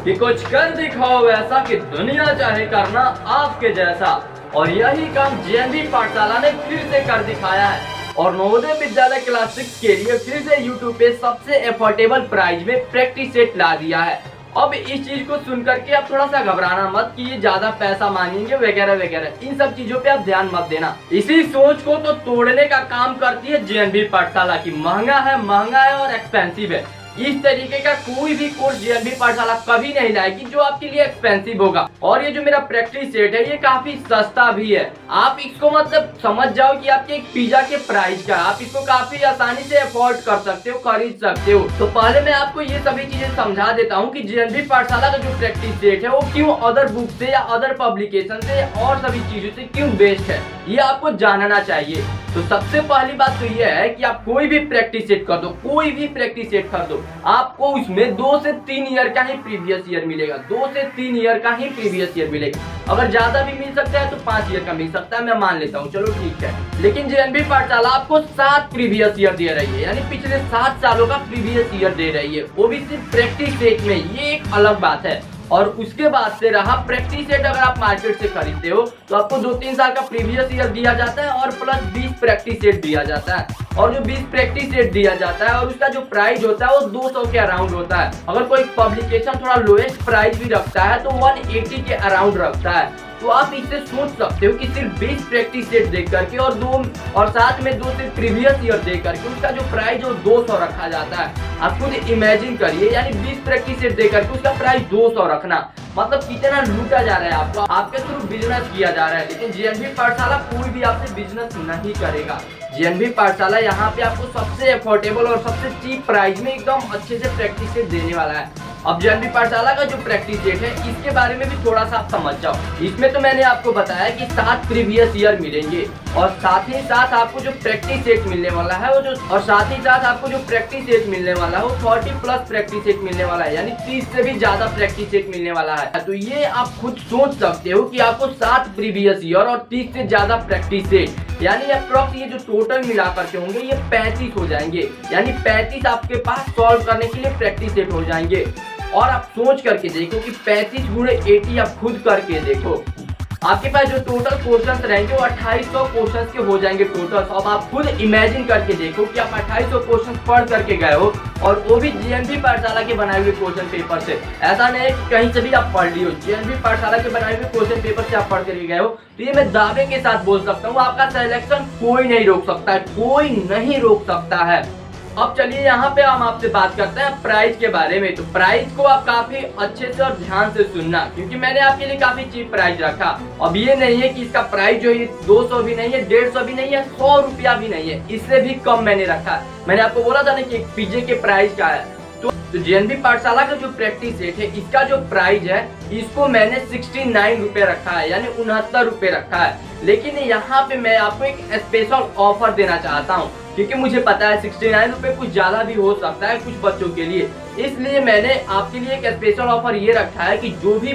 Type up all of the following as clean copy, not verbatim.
कि कुछ कर दिखाओ ऐसा कि दुनिया चाहे करना आपके जैसा। और यही काम जेएनवी पाठशाला ने फिर से कर दिखाया है और नवोदय विद्यालय क्लास 6 के लिए फिर से यूट्यूब पे सबसे अफोर्डेबल प्राइस में प्रैक्टिस सेट ला दिया है। अब इस चीज को सुन करके आप थोड़ा सा घबराना मत कि ये ज्यादा पैसा मांगेंगे वगैरह वगैरह, इन सब चीजों पे आप ध्यान मत देना। इसी सोच को तो तोड़ने का काम करती है जेएनवी पाठशाला की। महंगा है और एक्सपेंसिव है। इस तरीके का कोई भी कोर्स जेएनवी पाठशाला कभी नहीं लाएगी जो आपके लिए एक्सपेंसिव होगा। और ये जो मेरा प्रैक्टिस सेट है ये काफी सस्ता भी है। आप इसको मतलब समझ जाओ कि आपके एक पिज्जा के प्राइस का, आप इसको काफी आसानी से अफोर्ड कर सकते हो, खरीद सकते हो। तो पहले मैं आपको ये सभी चीजें समझा देता हूँ कि जेएनवी पाठशाला का जो प्रैक्टिस सेट है वो क्यों अदर बुक से या अदर पब्लिकेशन से और सभी चीजों से क्यों बेस्ट है, ये आपको जानना चाहिए। तो सबसे पहली बात तो ये है कि आप कोई भी प्रैक्टिस सेट कर दो, कोई भी प्रैक्टिस सेट कर दो, आपको उसमें 2 से 3 ईयर का ही प्रीवियस ईयर मिलेगा। 2 से 3 ईयर का ही प्रीवियस ईयर मिलेगा। अगर ज्यादा भी मिल सकता है तो 5 ईयर का मिल सकता है, मैं मान लेता हूँ, चलो ठीक है। लेकिन जेएनवी पाठशाला आपको 7 प्रीवियस ईयर दे रही है, यानी पिछले 7 सालों का प्रीवियस ईयर दे रही है, वो भी सिर्फ प्रैक्टिस सेट में। ये एक अलग बात है। और उसके बाद से रहा प्रैक्टिस सेट, अगर आप मार्केट से खरीदते हो तो आपको 2-3 साल का प्रीवियस ईयर दिया जाता है और प्लस 20 प्रैक्टिस सेट दिया जाता है। और जो 20 प्रैक्टिस सेट दिया जाता है और उसका जो प्राइस होता है वो 200 के अराउंड होता है। अगर कोई पब्लिकेशन थोड़ा लोएस्ट प्राइस भी रखता है तो 180 के अराउंड रखता है। तो आप इससे सोच सकते हो कि सिर्फ 20 प्रैक्टिस सेट देख करके और साथ में 2 से प्रीवियस ईयर देख करके उसका जो प्राइस है 200 रखा जाता है। आप खुद इमेजिन करिए, यानी 20 प्रैक्टिस सेट देख करके उसका प्राइस 200 रखना, मतलब कितना लूटा जा रहा है आपको, आपके थ्रू बिजनेस किया जा रहा है। लेकिन जेएनवी पाठशाला कोई भी आपसे बिजनेस नहीं करेगा। जेएनवी पाठशाला यहाँ पे आपको सबसे अफोर्डेबल और सबसे चीप प्राइस में एकदम अच्छे से प्रैक्टिस सेट देने वाला है। अब जेएनवी पाठशाला का जो प्रैक्टिस सेट है इसके बारे में भी थोड़ा सा आप समझ जाओ। इसमें तो मैंने आपको बताया कि 7 प्रीवियस ईयर मिलेंगे और साथ ही साथ आपको जो प्रैक्टिस सेट मिलने वाला है वो मिलने वाला है वो 40 प्लस प्रैक्टिस सेट मिलने वाला है, यानी 30 से भी ज्यादा प्रैक्टिस सेट मिलने वाला है। तो ये आप खुद सोच सकते हो कि आपको 7 प्रीवियस ईयर और 30 से ज्यादा प्रैक्टिस सेट, यानी अप्रॉक्स ये जो टोटल मिलाकर के होंगे ये 35 हो जाएंगे, यानी 35 आपके पास सॉल्व करने के लिए प्रैक्टिस सेट हो जाएंगे। और आप सोच करके देखो कि 35 गुणे 80 आप खुद करके देखो, आपके पास जो टोटल क्वेश्चंस रहेंगे वो 2800 क्वेश्चंस के हो जाएंगे टोटल। अब आप खुद इमेजिन करके देखो कि आप 2800 क्वेश्चंस पढ़ करके गए हो और वो भी जेएनवी पाठशाला के बनाए हुए क्वेश्चन पेपर से। ऐसा नहीं है कि कहीं से भी आप पढ़ लियो, जेएनवी पाठशाला के बनाए हुए क्वेश्चन पेपर से आप पढ़ करके गए हो। तो ये मैं दावे के साथ बोल सकता हूँ आपका सिलेक्शन कोई नहीं रोक सकता है, कोई नहीं रोक सकता है। अब चलिए यहाँ पे हम आपसे बात करते हैं प्राइस के बारे में। तो प्राइस को आप काफी अच्छे से और ध्यान से सुनना, क्योंकि मैंने आपके लिए काफी चीप प्राइस रखा। अब ये नहीं है कि इसका प्राइस जो है 200 भी नहीं है, 150 भी नहीं है, 100 रुपया भी नहीं है, इससे भी कम मैंने रखा। मैंने आपको बोला था ना कि एक पिज्जे के प्राइस का है। तो जेएनवी पाठशाला का जो प्रैक्टिस सेट है इसका जो प्राइस है इसको मैंने 69 रुपए रखा है, यानी 69 रुपए रखा है। लेकिन यहाँ पे मैं आपको एक स्पेशल ऑफर देना चाहता हूँ, क्योंकि मुझे पता है 69 रुपए कुछ ज्यादा भी हो सकता है कुछ बच्चों के लिए। इसलिए मैंने आपके लिए एक स्पेशल ऑफर ये रखा है कि जो भी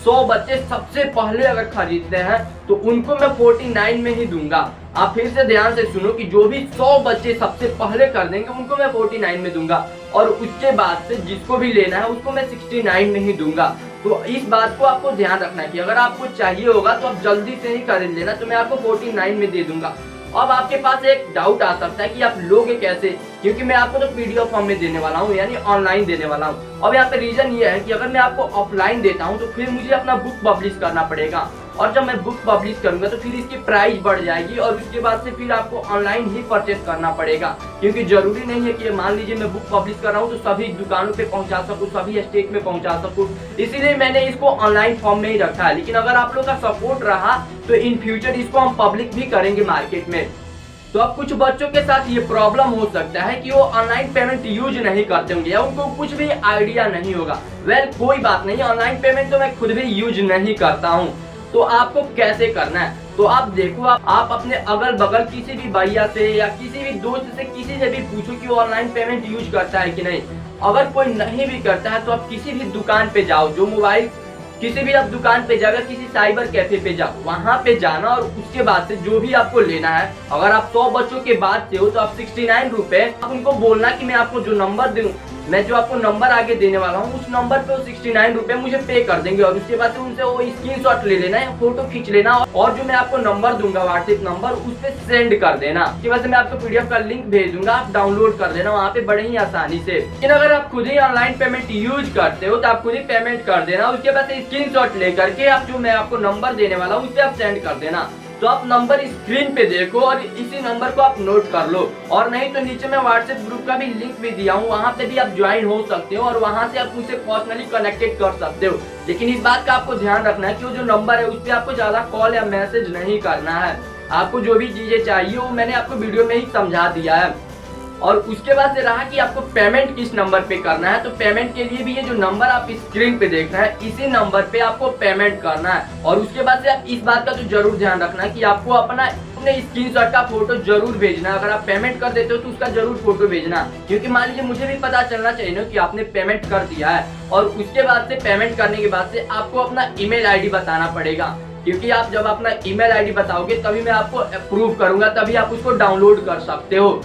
100 बच्चे सबसे पहले अगर खरीदते हैं तो उनको मैं 49 में ही दूंगा। आप फिर से ध्यान से सुनो कि जो भी 100 बच्चे सबसे पहले कर देंगे उनको मैं 49 में दूंगा, और उसके बाद से जिसको भी लेना है उसको मैं 69 में ही दूंगा। तो इस बात को आपको ध्यान रखना है कि अगर आपको चाहिए होगा तो आप जल्दी से ही खरीद लेना, तो मैं आपको 49 में दे दूंगा। अब आपके पास एक डाउट आ सकता है कि आप लोगे कैसे, क्योंकि मैं आपको तो पीडीएफ फॉर्म में देने वाला हूँ, यानी ऑनलाइन देने वाला हूँ। अब यहाँ पे रीजन ये है कि अगर मैं आपको ऑफलाइन देता हूँ तो फिर मुझे अपना बुक पब्लिश करना पड़ेगा, और जब मैं बुक पब्लिश करूंगा तो फिर इसकी प्राइस बढ़ जाएगी और उसके बाद से फिर आपको ऑनलाइन ही परचेस करना पड़ेगा। क्योंकि जरूरी नहीं है कि मान लीजिए मैं बुक पब्लिश कर रहा हूँ तो सभी दुकानों पे पहुंचा सकूँ, सभी स्टेट में पहुंचा सकूँ, इसीलिए मैंने इसको ऑनलाइन फॉर्म में ही रखा है। लेकिन अगर आप लोग का सपोर्ट रहा तो इन फ्यूचर इसको हम पब्लिक भी करेंगे मार्केट में। तो अब कुछ बच्चों के साथ ये प्रॉब्लम हो सकता है कि वो ऑनलाइन पेमेंट यूज नहीं करते होंगे या उनको कुछ भी आइडिया नहीं होगा। वेल कोई बात नहीं, ऑनलाइन पेमेंट तो मैं खुद भी यूज नहीं करता हूँ। तो आपको कैसे करना है, तो आप देखो, आप अपने अगल बगल किसी भी भैया से या किसी भी दोस्त से किसी से भी पूछो कि वो ऑनलाइन पेमेंट यूज करता है कि नहीं। अगर कोई नहीं भी करता है तो आप किसी भी दुकान पे जाओ, जो मोबाइल किसी भी आप दुकान पे जाकर किसी साइबर कैफे पे जाओ, वहां पे जाना और उसके बाद से जो भी आपको लेना है, अगर आप 100 बच्चों के बाद से हो तो आप 69 रुपए आप उनको बोलना कि मैं आपको जो नंबर दूं मैं जो आपको नंबर आगे देने वाला हूँ उस नंबर पे 69 रुपए मुझे पे कर देंगे और उसके बाद उनसे वो स्क्रीनशॉट ले लेना है, फोटो खींच लेना और जो मैं आपको नंबर दूंगा व्हाट्सएप नंबर उस पे सेंड कर देना। उसके बाद मैं आपको पीडीएफ का लिंक भेज दूंगा, आप डाउनलोड कर लेना वहाँ पे बड़े ही आसानी से। लेकिन अगर आप खुद ही ऑनलाइन पेमेंट यूज करते हो तो आप खुद ही पेमेंट कर देना, उसके बाद स्क्रीनशॉट लेकर के आप जो मैं आपको नंबर देने वाला हूँ उस पे आप सेंड कर देना। तो आप नंबर स्क्रीन पे देखो और इसी नंबर को आप नोट कर लो, और नहीं तो नीचे मैं व्हाट्सएप ग्रुप का भी लिंक भी दिया हूँ, वहाँ पे भी आप ज्वाइन हो सकते हो और वहाँ से आप मुझसे पर्सनली कनेक्टेड कर सकते हो। लेकिन इस बात का आपको ध्यान रखना है कि वो जो नंबर है उस पर आपको ज्यादा कॉल या मैसेज नहीं करना है। आपको जो भी चीजें चाहिए वो मैंने आपको वीडियो में ही समझा दिया है। और उसके बाद से रहा कि आपको पेमेंट किस नंबर पे करना है, तो पेमेंट के लिए भी ये जो नंबर आप स्क्रीन पे देख रहे हैं इसी नंबर पे आपको पेमेंट करना है। और उसके बाद से आप इस बात का तो जरूर ध्यान रखना है कि आपको अपने स्क्रीनशॉट का फोटो जरूर भेजना। अगर आप पेमेंट कर देते हो तो उसका जरूर फोटो भेजना, क्योंकि मान लीजिए मुझे भी पता चलना चाहिए ना कि आपने पेमेंट कर दिया है। और उसके बाद से पेमेंट करने के बाद से आपको अपना ईमेल आईडी बताना पड़ेगा, क्योंकि आप जब अपना ईमेल आईडी बताओगे तभी मैं आपको अप्रूव करूंगा, तभी आप उसको डाउनलोड कर सकते हो।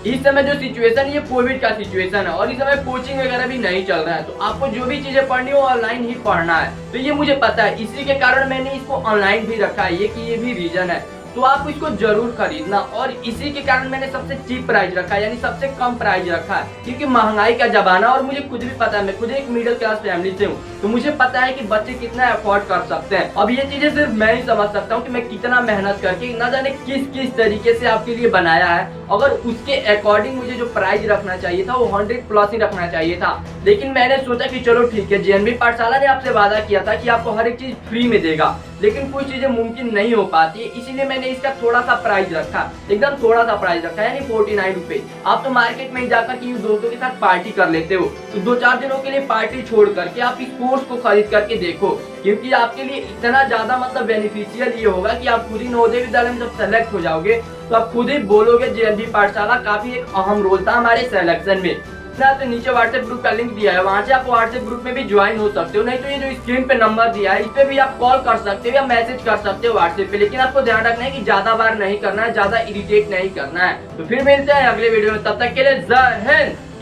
इस समय जो सिचुएशन ये कोविड का सिचुएशन है और इस समय कोचिंग वगैरह भी नहीं चल रहा है, तो आपको जो भी चीजें पढ़नी हो ऑनलाइन ही पढ़ना है। तो ये मुझे पता है, इसी के कारण मैंने इसको ऑनलाइन भी रखा है, ये भी रीजन है। तो आप इसको जरूर खरीदना, और इसी के कारण मैंने सबसे चीप प्राइस रखा है, यानी सबसे कम प्राइस रखा है, क्योंकि महंगाई का जमाना और मुझे खुद भी पता है, मैं खुद एक मिडिल क्लास फैमिली से हूँ, तो मुझे पता है कि बच्चे कितना अफोर्ड कर सकते हैं। अब ये चीजें सिर्फ मैं ही समझ सकता हूँ कि मैं कितना मेहनत करके न जाने किस किस तरीके से आपके लिए बनाया है। अगर उसके अकॉर्डिंग मुझे जो प्राइस रखना चाहिए था वो 100+ ही रखना चाहिए था, लेकिन मैंने सोचा कि चलो ठीक है, जेएनवी पाठशाला ने आपसे वादा किया था कि आपको हर एक चीज फ्री में देगा, लेकिन कुछ चीजें मुमकिन नहीं हो पाती है, इसीलिए मैंने इसका थोड़ा सा प्राइस रखा, एकदम थोड़ा सा प्राइस रखा, यानी 49 रुपए। आप तो मार्केट में ही जाकर के दोस्तों के साथ पार्टी कर लेते हो, तो 2-4 दिनों के लिए पार्टी छोड़ करके आप इस कोर्स को खरीद करके देखो, क्योंकि आपके लिए इतना ज्यादा मतलब बेनिफिशियल ये होगा कि आप खुद ही नवोदय विद्यालय में जब सेलेक्ट हो जाओगे तो आप खुद ही बोलोगे जेएनवी पाठशाला काफी एक अहम रोल था हमारे सिलेक्शन में। तो नीचे व्हाट्सएप ग्रुप का लिंक दिया है, वहां से आप व्हाट्सएप ग्रुप में भी ज्वाइन हो सकते हो, नहीं तो ये जो स्क्रीन पे नंबर दिया है इस पे भी आप कॉल कर सकते हो या मैसेज कर सकते हो व्हाट्सएप पे। लेकिन आपको ध्यान रखना है कि ज्यादा बार नहीं करना है, ज्यादा इरिटेट नहीं करना है। तो फिर मिलते हैं अगले वीडियो में, तब तक के लिए जय हिंद।